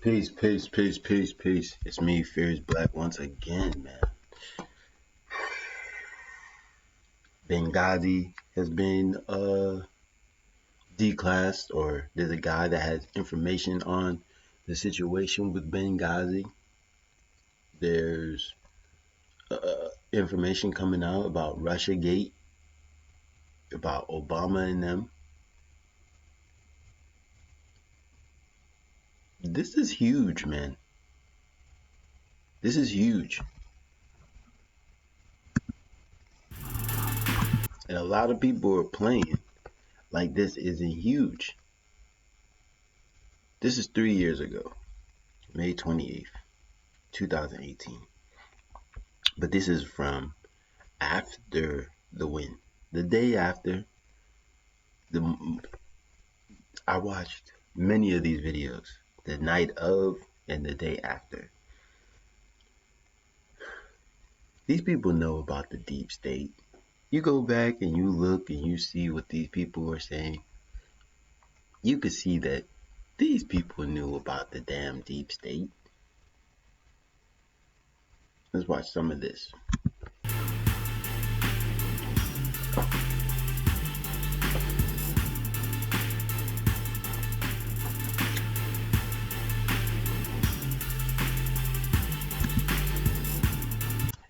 Peace, peace, peace, peace, peace. It's me, Furious Black, once again, man. Benghazi has been declassed, or there's a guy that has information on the situation with Benghazi. There's information coming out about Russiagate, about Obama and them. This is huge, man. This is huge. And a lot of people are playing like this isn't huge. This is 3 years ago, May 28th, 2018. But this is from after the win. The day after, I watched many of these videos, the night of and the day after. These people know about the deep state. You go back and you look and you see what these people are saying. You could see that these people knew about the damn deep state. Let's watch some of this.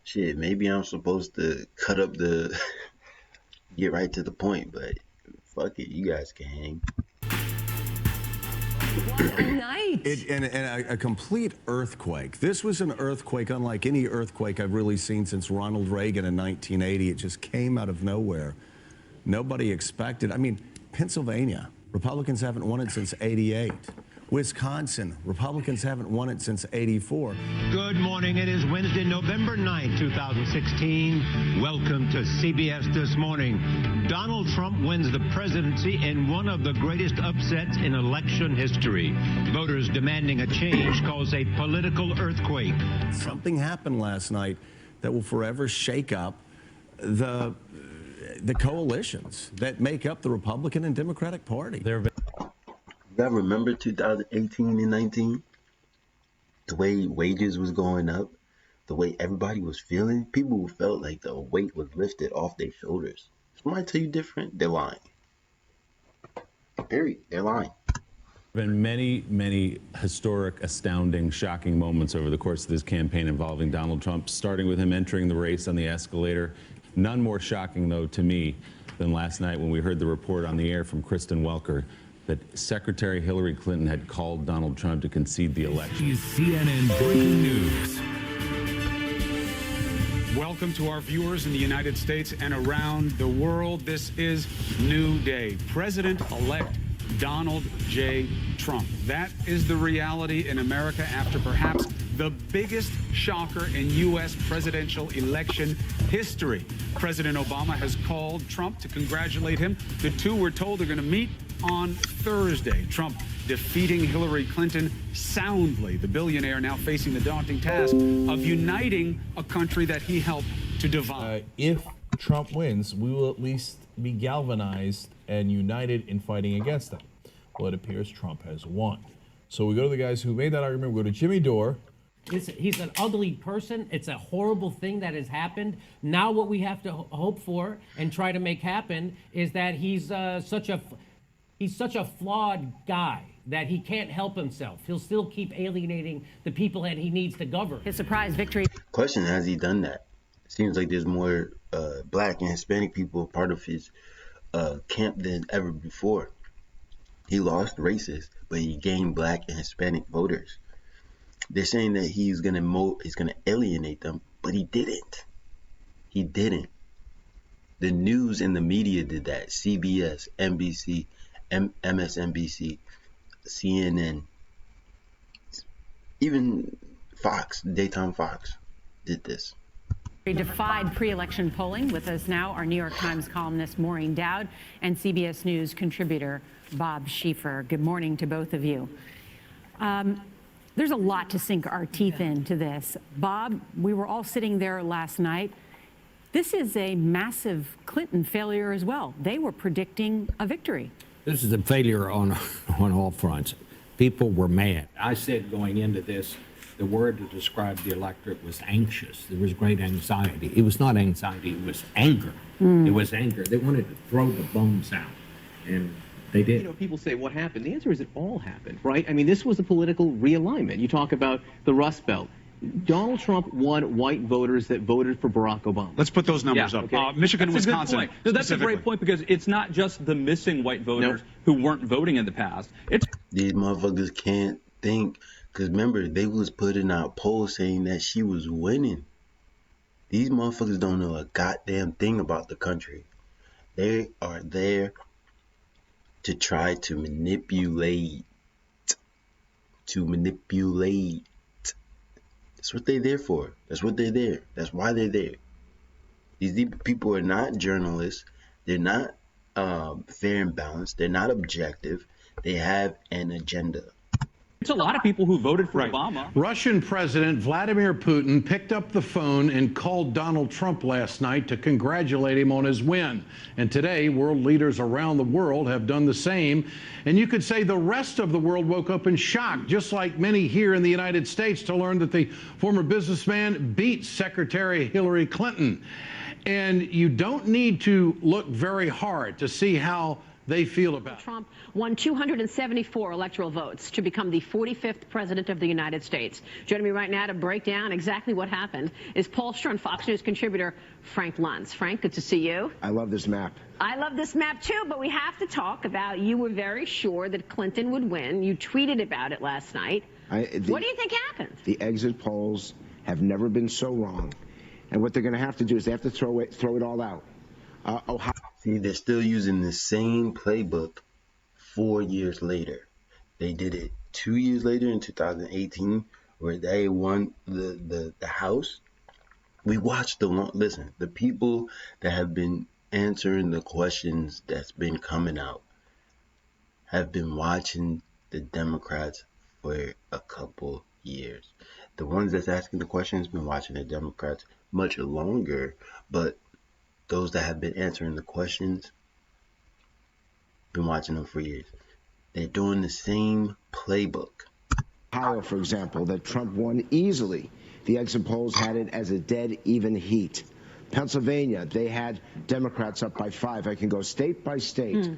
Shit, maybe I'm supposed to cut up the get right to the point, but fuck it, you guys can hang. Night. And a complete earthquake. This was an earthquake unlike any earthquake I've really seen since Ronald Reagan in 1980. It just came out of nowhere. Nobody expected. I mean, Pennsylvania, Republicans haven't won it since '88. Wisconsin, Republicans haven't won it since '84. Good morning. It is Wednesday, November 9, 2016. Welcome to CBS This Morning. Donald Trump wins the presidency in one of the greatest upsets in election history. Voters demanding a change cause a political earthquake. Something happened last night that will forever shake up the coalitions that make up the Republican and Democratic Party. You guys remember 2018 and 19? The way wages was going up, the way everybody was feeling, people felt like the weight was lifted off their shoulders. Somebody tell you different, they're lying. Period. They're lying. Been many historic, astounding, shocking moments over the course of this campaign involving Donald Trump, starting with him entering the race on the escalator. None more shocking, though, to me than last night when we heard the report on the air from Kristen Welker that Secretary Hillary Clinton had called Donald Trump to concede the election. This is CNN Breaking News. Welcome to our viewers in the United States and around the world. This is New Day. President-elect Donald J. Trump. That is the reality in America after perhaps the biggest shocker in U.S. presidential election history. President Obama has called Trump to congratulate him. The two, we're told, are going to meet on Thursday. Trump defeating Hillary Clinton soundly, the billionaire now facing the daunting task of uniting a country that he helped to divide. If Trump wins, we will at least be galvanized and united in fighting against them. Well, it appears Trump has won. So we go to the guys who made that argument. We go to Jimmy Dore. He's an ugly person. It's a horrible thing that has happened. Now what we have to hope for and try to make happen is that he's such a flawed guy that he can't help himself. He'll still keep alienating the people that he needs to govern. His surprise victory. Question, has he done that? Seems like there's more black and Hispanic people part of his camp than ever before. He lost races, but he gained black and Hispanic voters. They're saying that he's gonna alienate them, but he didn't. He didn't. The news and the media did that. CBS, NBC, MSNBC, CNN, even Fox, daytime Fox, did this. Defied pre-election polling. With us now, our New York Times columnist Maureen Dowd and CBS News contributor Bob Schieffer. Good morning to both of you. There's a lot to sink our teeth into this. Bob, we were all sitting there last night. This is a massive Clinton failure as well. They were predicting a victory. This is a failure on all fronts. People were mad. I said going into this, the word to describe the electorate was anxious. There was great anxiety. It was not anxiety, it was anger. It was anger. They wanted to throw the bones out, and they did. You know, people say, what happened? The answer is it all happened, right? I mean, this was a political realignment. You talk about the Rust Belt. Donald Trump won white voters that voted for Barack Obama. Let's put those numbers up. Okay. Michigan, That's Wisconsin. a good point. No, that's a great point, because it's not just the missing white voters who weren't voting in the past. It's These motherfuckers can't think, because remember, they was putting out polls saying that she was winning. These motherfuckers don't know a goddamn thing about the country. They are there to try to manipulate. That's what they're there for. That's what they're there. That's why they're there. These people are not journalists. They're not fair and balanced. They're not objective. They have an agenda. a lot of people who voted for Obama. Russian President Vladimir Putin picked up the phone and called Donald Trump last night to congratulate him on his win. And today, world leaders around the world have done the same. And you could say the rest of the world woke up in shock, just like many here in the United States, to learn that the former businessman beat Secretary Hillary Clinton. And you don't need to look very hard to see how they feel about it. Trump won 274 electoral votes to become the 45th president of the United States. Joining me right now to break down exactly what happened is pollster and Fox News contributor Frank Luntz. Frank, good to see you. I love this map. I love this map too, but we have to talk about, you were very sure that Clinton would win. You tweeted about it last night. What do you think happened? The exit polls have never been so wrong. And what they're going to have to do is they have to throw it all out. See, they're still using the same playbook 4 years later. They did it 2 years later in 2018, where they won the House. We watched the people that have been answering the questions that's been coming out have been watching the Democrats for a couple years. The ones that's asking the questions been watching the Democrats much longer, but those that have been answering the questions been watching them for years. They're doing the same playbook. Ohio, for example, that Trump won easily. The exit polls had it as a dead even heat. Pennsylvania, they had Democrats up by 5. I can go state by state.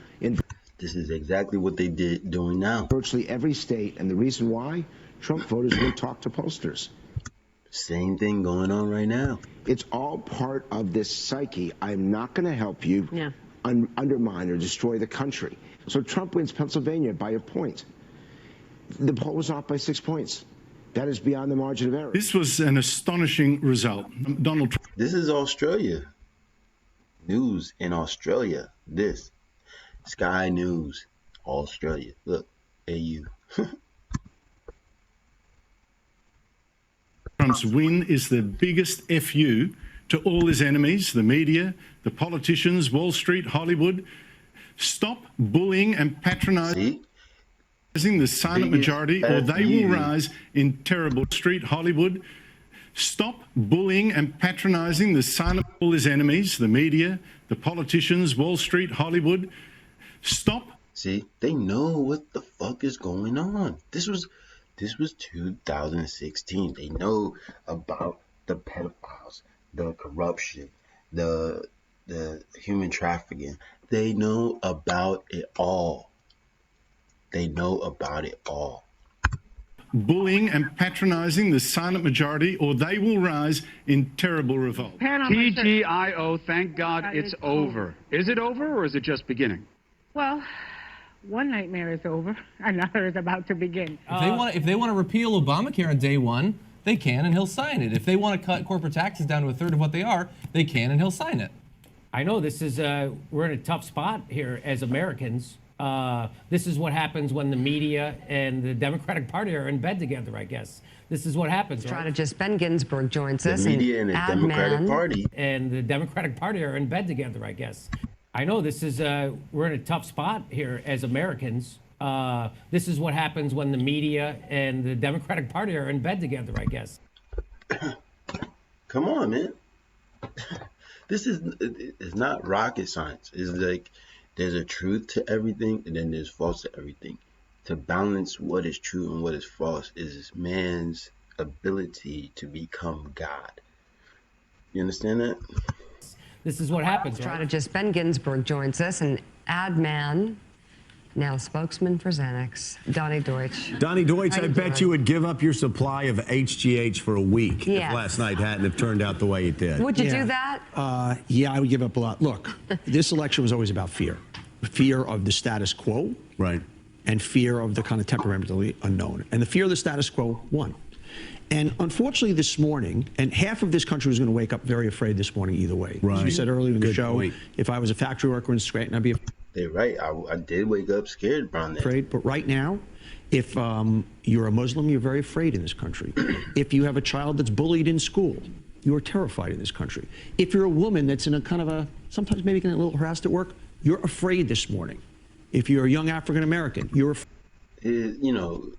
This is exactly what they did doing now. Virtually every state, and the reason why, Trump voters won't talk to pollsters. Same thing going on right now. It's all part of this psyche. I'm not going to help you undermine or destroy the country. So Trump wins Pennsylvania by a point. The poll was off by 6 points. That is beyond the margin of error. This was an astonishing result. Donald Trump. This is Australia. News in Australia. This. Sky News. Australia. Look. AU. Trump's win is the biggest FU to all his enemies, the media, the politicians, Wall Street, Hollywood. Stop bullying and patronizing the silent majority, or they will rise in terrible street Hollywood. Stop bullying and patronizing the silent all his enemies, the media, the politicians, Wall Street, Hollywood. Stop. See, they know what the fuck is going on. This was 2016. They know about the pedophiles, the corruption, the human trafficking. They know about it all. They know about it all. Bullying and patronizing the silent majority, or they will rise in terrible revolt. TGIO, thank God it's over. Is it over, or is it just beginning? Well, one nightmare is over, another is about to begin. If they want to repeal Obamacare on day one, they can, and he'll sign it. If they want to cut corporate taxes down to a third of what they are, they can, and he'll sign it. I know this is we're in a tough spot here as Americans. This is what happens when the media and the Democratic Party are in bed together, I guess. This is what happens. Strategist Ben Ginsburg joins us. The media and the Democratic Party. And the Democratic Party are in bed together, I guess. I know this is we're in a tough spot here as Americans. This is what happens when the media and the Democratic Party are in bed together, I guess. Come on, man. This it's not rocket science. It's like there's a truth to everything and then there's false to everything. to balance what is true and what is false is man's ability to become God. You understand that? This is what happens, right? Strategist Ben Ginsburg joins us, an ad man, now spokesman for Xanax. Donnie Deutsch. Donnie Deutsch, I bet you would give up your supply of HGH for a week Yes. if last night hadn't have turned out the way it did. Would you do that? Yeah, I would give up a lot. Look, this election was always about fear. Fear of the status quo. Right. And fear of the kind of temperamentally unknown. And the fear of the status quo won. And unfortunately this morning, and half of this country was going to wake up very afraid this morning either way. Right. As we said earlier in the Good show, point. if I was a factory worker in Scranton, I'd be They're right. I did wake up scared around that. afraid. But right now, if you're a Muslim, you're very afraid in this country. If you have a child that's bullied in school, you're terrified in this country. If you're a woman that's in a kind of a, sometimes maybe getting a little harassed at work, you're afraid this morning. If you're a young African American, you're You know,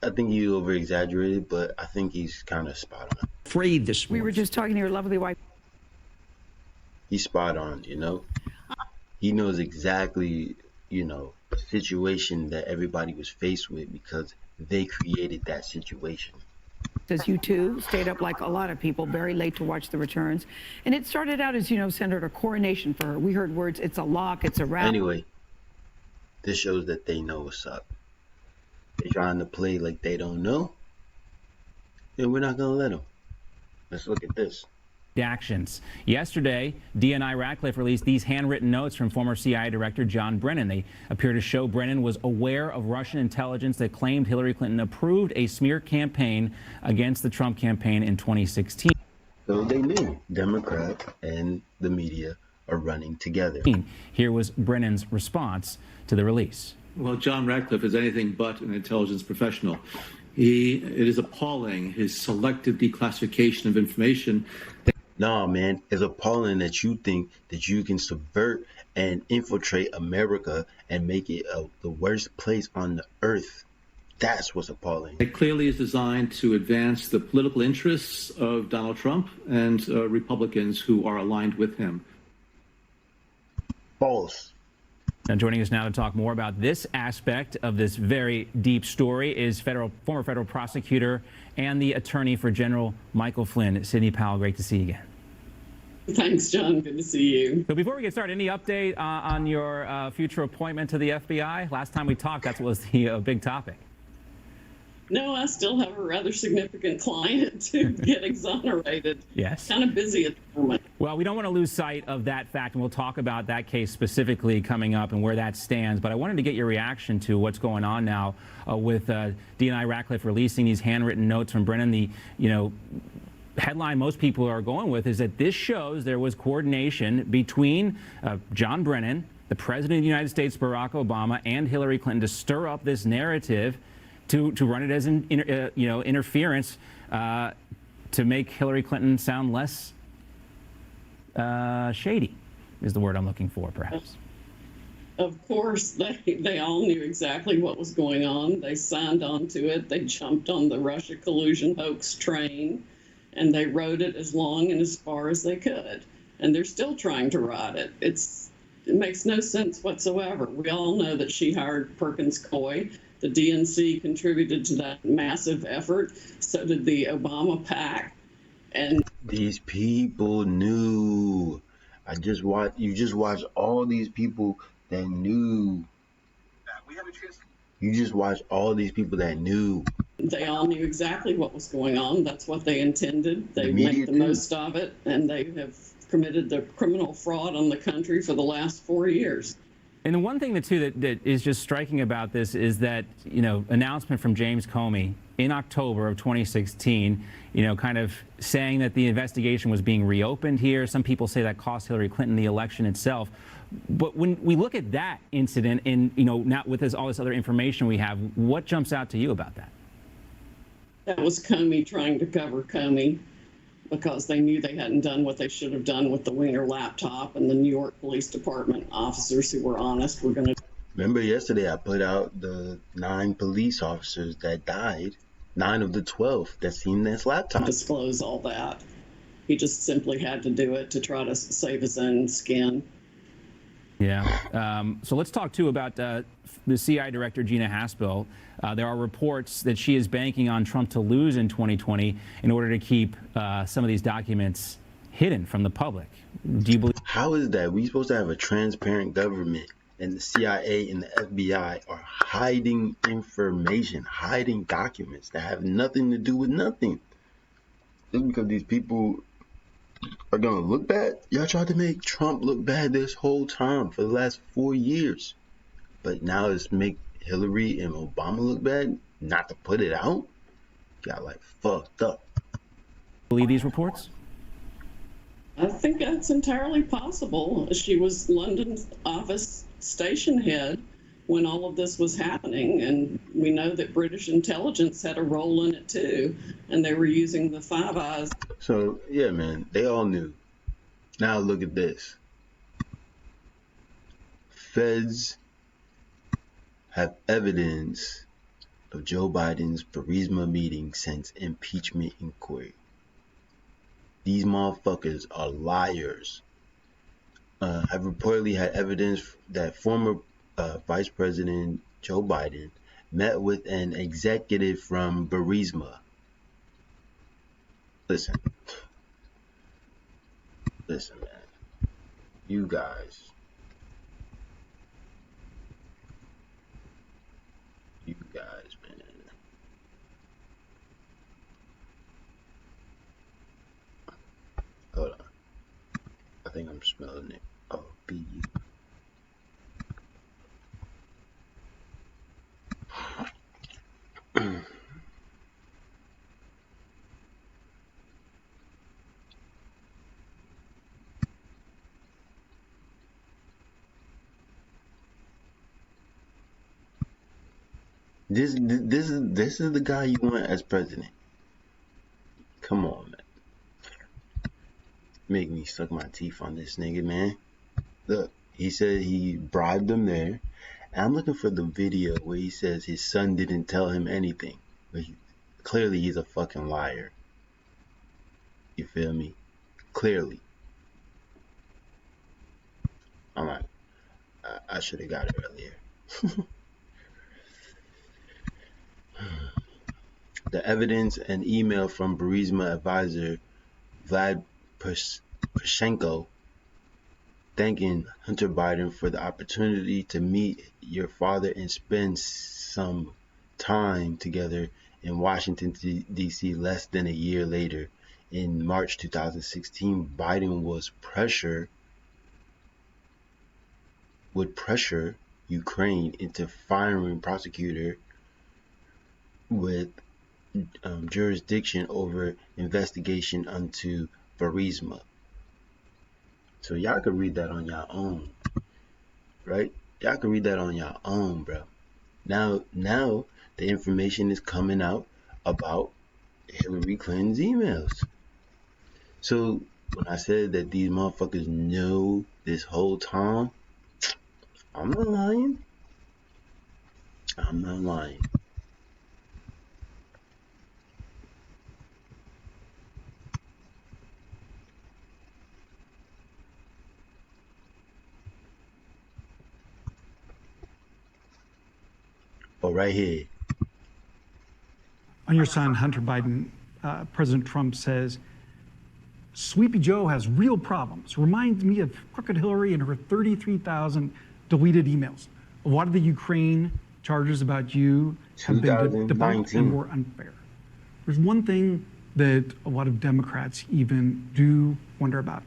I think you over exaggerated, but I think he's kind of spot on. afraid this morning. We were just talking to your lovely wife. He's spot on, you know. He knows exactly, you know, the situation that everybody was faced with because they created that situation. Says you too stayed up like a lot of people very late to watch the returns. And it started out as, you know, Senator, a coronation for her. We heard words, it's a lock, it's a wrap. Anyway, this shows that they know what's up. They're trying to play like they don't know, and we're not going to let them. Let's look at this. Actions. Yesterday, DNI Ratcliffe released these handwritten notes from former CIA Director John Brennan. They appear to show Brennan was aware of Russian intelligence that claimed Hillary Clinton approved a smear campaign against the Trump campaign in 2016. So they knew Democrats and the media are running together. Here was Brennan's response to the release. Well, John Ratcliffe is anything but an intelligence professional. It is appalling, his selective declassification of information. No, man, it's appalling that you think that you can subvert and infiltrate America and make it the worst place on the earth. That's what's appalling. It clearly is designed to advance the political interests of Donald Trump and Republicans who are aligned with him. False. Now, joining us now to talk more about this aspect of this very deep story is former federal prosecutor and the attorney for General Michael Flynn. Sidney Powell, great to see you again. Thanks, John. Good to see you. So before we get started, any update on your future appointment to the FBI? Last time we talked, that was the big topic. No, I still have a rather significant client to get exonerated. Yes. Kind of busy at the moment. Well, we don't want to lose sight of that fact, and we'll talk about that case specifically coming up and where that stands. But I wanted to get your reaction to what's going on now with DNI Ratcliffe releasing these handwritten notes from Brennan. The, headline most people are going with is that this shows there was coordination between John Brennan, the President of the United States, Barack Obama, and Hillary Clinton to stir up this narrative to run it as interference to make Hillary Clinton sound less shady, is the word I'm looking for, perhaps. Of course, they all knew exactly what was going on. They signed on to it. They jumped on the Russia collusion hoax train, and they rode it as long and as far as they could. And they're still trying to ride it. It makes no sense whatsoever. We all know that she hired Perkins Coie. The DNC contributed to that massive effort. So did the Obama PAC. And these people knew. You just watched all these people that knew. You just watched all these people that knew. They all knew exactly what was going on. That's what they intended. They made the most of it, and they have committed the criminal fraud on the country for the last 4 years. And the one thing that is just striking about this is that, announcement from James Comey in October of 2016, kind of saying that the investigation was being reopened here. Some people say that cost Hillary Clinton the election itself. But when we look at that incident and, not with all this other information we have, what jumps out to you about that? That was Comey trying to cover Comey because they knew they hadn't done what they should have done with the Wiener laptop, and the New York Police Department officers who were honest were going to. Remember yesterday I put out the 9 police officers that died, 9 of the 12 that seen this laptop. Disclose all that. He just simply had to do it to try to save his own skin. Yeah. So let's talk, too, about the CIA Director, Gina Haspel. There are reports that she is banking on Trump to lose in 2020 in order to keep some of these documents hidden from the public. Do you believe? How is that? We supposed to have a transparent government, and the CIA and the FBI are hiding information, hiding documents that have nothing to do with nothing. Just because these people are gonna look bad? Y'all tried to make Trump look bad this whole time for the last 4 years. But now it's make Hillary and Obama look bad, not to put it out? Got like fucked up. Believe these reports? I think that's entirely possible. She was London's office station head when all of this was happening, and we know that British intelligence had a role in it too, and they were using the Five Eyes. So yeah, man, they all knew. Now look at this. Feds have evidence of Joe Biden's Burisma meeting since impeachment inquiry. These motherfuckers are liars. Have reportedly had evidence that former Vice President Joe Biden met with an executive from Burisma. Listen, man. You guys. Man. Hold on. I think I'm smelling it. Oh, BU. This is the guy you want as president. Come on, man. Make me suck my teeth on this nigga, man. Look, he said he bribed them there. And I'm looking for the video where he says his son didn't tell him anything. But clearly he's a fucking liar. You feel me? Clearly. I'm like, I should have got it earlier. The evidence and email from Burisma advisor Vlad Pashenko thanking Hunter Biden for the opportunity to meet your father and spend some time together in Washington, D.C. less than a year later. In March 2016, Biden would pressure Ukraine into firing prosecutor with jurisdiction over investigation into Burisma. So y'all could read that on your own, right? Y'all could read that on your own, bro. Now the information is coming out about Hillary Clinton's emails. So when I said that these motherfuckers know this whole time, I'm not lying. I'm not lying. But right here. On your son, Hunter Biden, President Trump says, Sleepy Joe has real problems. Reminds me of Crooked Hillary and her 33,000 deleted emails. A lot of the Ukraine charges about you have been debunked and more unfair. There's one thing that a lot of Democrats even do wonder about,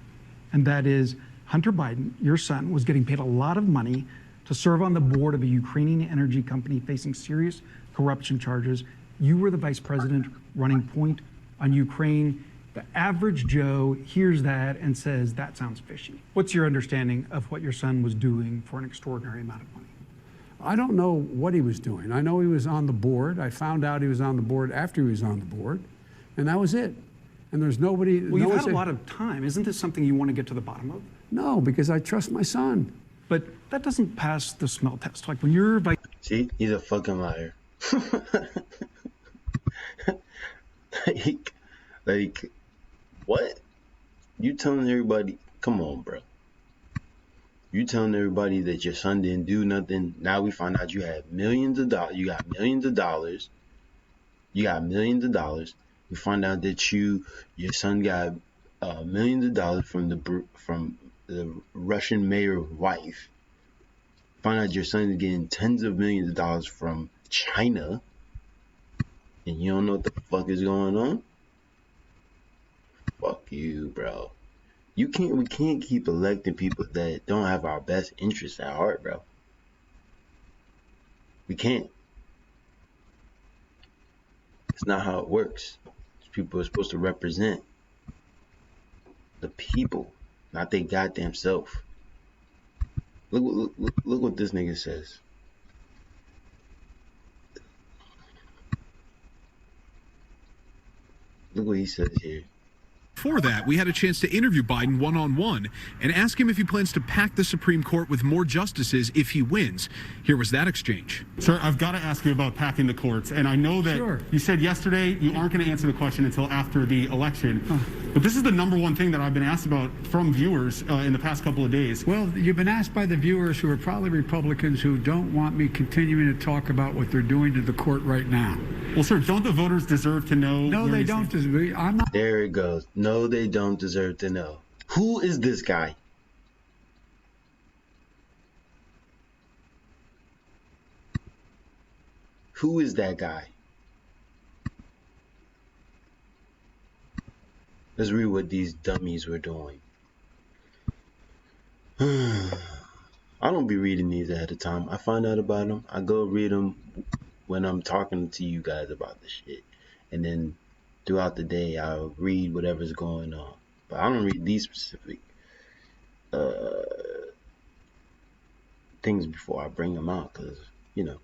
and that is Hunter Biden, your son, was getting paid a lot of money to serve on the board of a Ukrainian energy company facing serious corruption charges. You were the vice president running point on Ukraine. The average Joe hears that and says, that sounds fishy. What's your understanding of what your son was doing for an extraordinary amount of money? I don't know what he was doing. I know he was on the board. I found out he was on the board after he was on the board, and that was it. And there's nobody. Well, you've had a lot of time. Isn't this something you want to get to the bottom of? No, because I trust my son. But that doesn't pass the smell test. Like when you're like, see, he's a fucking liar. like, what? You telling everybody? Come on, bro. You telling everybody that your son didn't do nothing. Now we find out you had millions of dollars. You got millions of dollars. You got millions of dollars. We find out that your son got millions of dollars from the Russian mayor's wife. Find out your son is getting tens of millions of dollars from China, and you don't know what the fuck is going on. Fuck you, bro. We can't keep electing people that don't have our best interests at heart, bro. We can't. It's not how it works. People are supposed to represent the people, not their goddamn self. Look what this nigga says. Look what he says here. Before that, we had a chance to interview Biden one-on-one and ask him if he plans to pack the Supreme Court with more justices if he wins. Here was that exchange. Sir, I've got to ask you about packing the courts. And I know that you said yesterday you aren't going to answer the question until after the election. But this is the number one thing that I've been asked about from viewers in the past couple of days. Well, you've been asked by the viewers who are probably Republicans who don't want me continuing to talk about what they're doing to the court right now. Well, sir, don't the voters deserve to know? No, they don't. I'm not. There it goes. No, they don't deserve to know. Who is this guy? Who is that guy? Let's read what these dummies were doing. I don't be reading these ahead of time. I find out about them. I go read them when I'm talking to you guys about this shit. And then throughout the day, I'll read whatever's going on. But I don't read these specific things before I bring them out because, you know,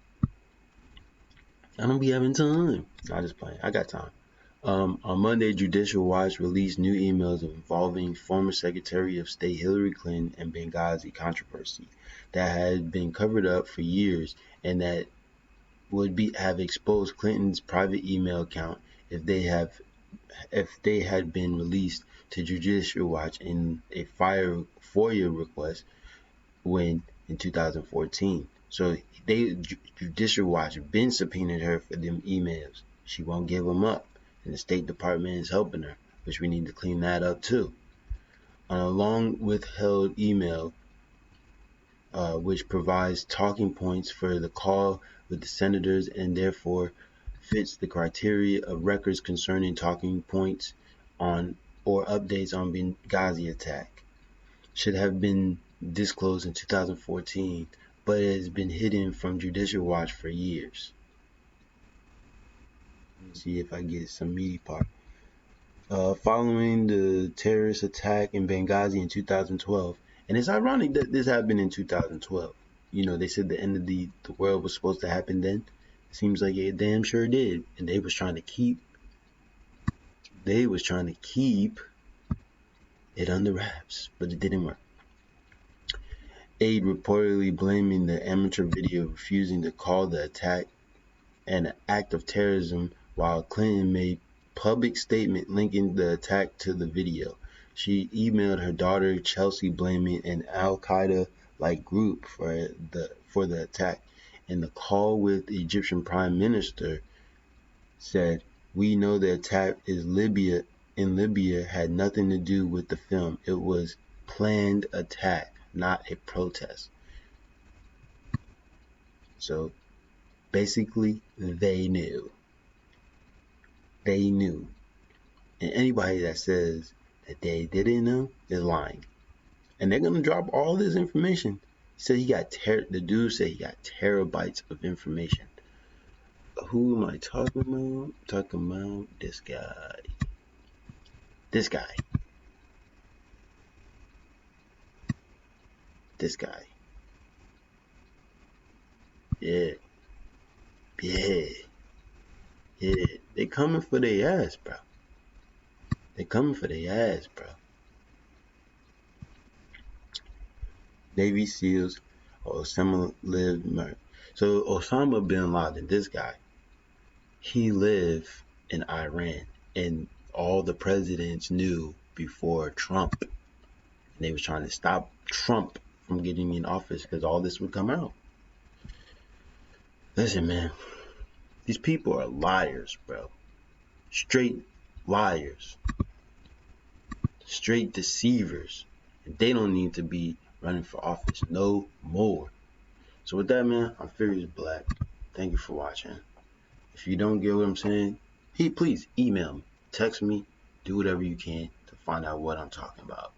I don't be having time. I just playing. I got time. On Monday, Judicial Watch released new emails involving former Secretary of State Hillary Clinton and Benghazi controversy that had been covered up for years and that would have exposed Clinton's private email account if they had been released to Judicial Watch in a FOIA request in 2014. So Judicial Watch been subpoenaed her for them emails. She won't give them up, and the State Department is helping her, which we need to clean that up too. On a long withheld email, which provides talking points for the call with the senators and therefore fits the criteria of records concerning talking points on or updates on Benghazi attack, should have been disclosed in 2014, but it has been hidden from Judicial Watch for years. Let me see if I get some meaty part. Following the terrorist attack in Benghazi in 2012, and it's ironic that this happened in 2012. You know, they said the end of the world was supposed to happen then. Seems like it damn sure did, and they was trying to keep it under wraps, but it didn't work. Aide reportedly blaming the amateur video refusing to call the attack an act of terrorism, while Clinton made public statement linking the attack to the video. She emailed her daughter Chelsea blaming an Al-Qaeda-like group for the attack. And the call with the Egyptian Prime Minister said, "We know the attack in Libya had nothing to do with the film. It was planned attack, not a protest." So basically, they knew. They knew. And anybody that says that they didn't know is lying. And they're going to drop all this information. The dude said he got terabytes of information. Who am I talking about? I'm talking about this guy. This guy. This guy. Yeah. Yeah. Yeah. They coming for their ass, bro. They coming for their ass, bro. Navy SEALs, Osama lived murder. So Osama bin Laden, this guy, he lived in Iran, and all the presidents knew before Trump. And they was trying to stop Trump from getting in office because all this would come out. Listen, man, these people are liars, bro. Straight liars. Straight deceivers. And they don't need to be running for office no more. So with that, man, I'm Furious Black. Thank you for watching. If you don't get what I'm saying, please email me, text me, do whatever you can to find out what I'm talking about.